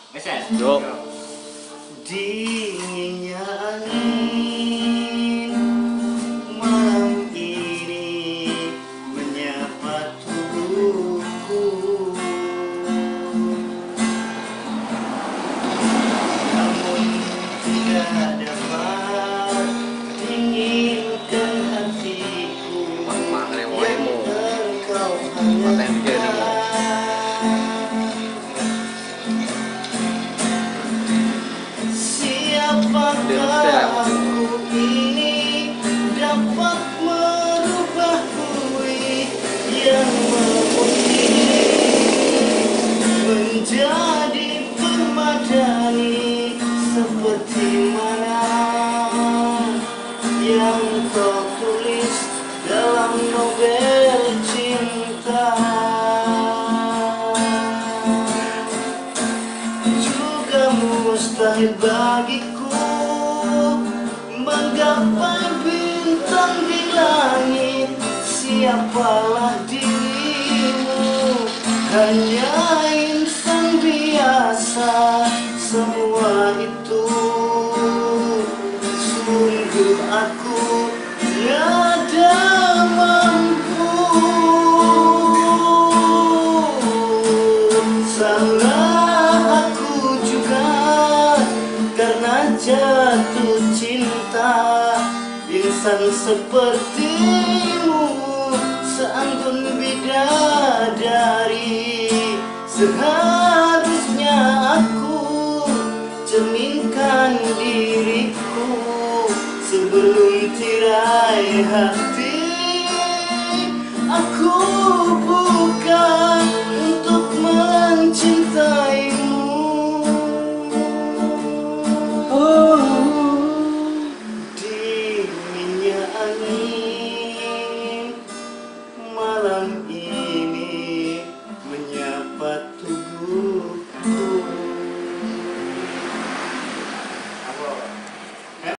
Yuk. Dinginnya angin malam ini menyapa tubuhku, namun tidak dapat dinginkan hatiku yang engkau hangatkan. Siapakah aku ini dapat merubah bui yang memutih menjadi permadani seperti mana yang kau tulis dalam novel cinta. Juga mustahil bagiku menggapai bintang di langit. Siapalah dirimu, hanya insan biasa. Semua itu sungguh aku tiada mampu. Salah aku juga karena jatuh cinta. Insan sepertimu seanggun bidadari. Seharusnya aku cerminkan diriku sebelum tirai hati. Aku bukan untuk mencintaimu.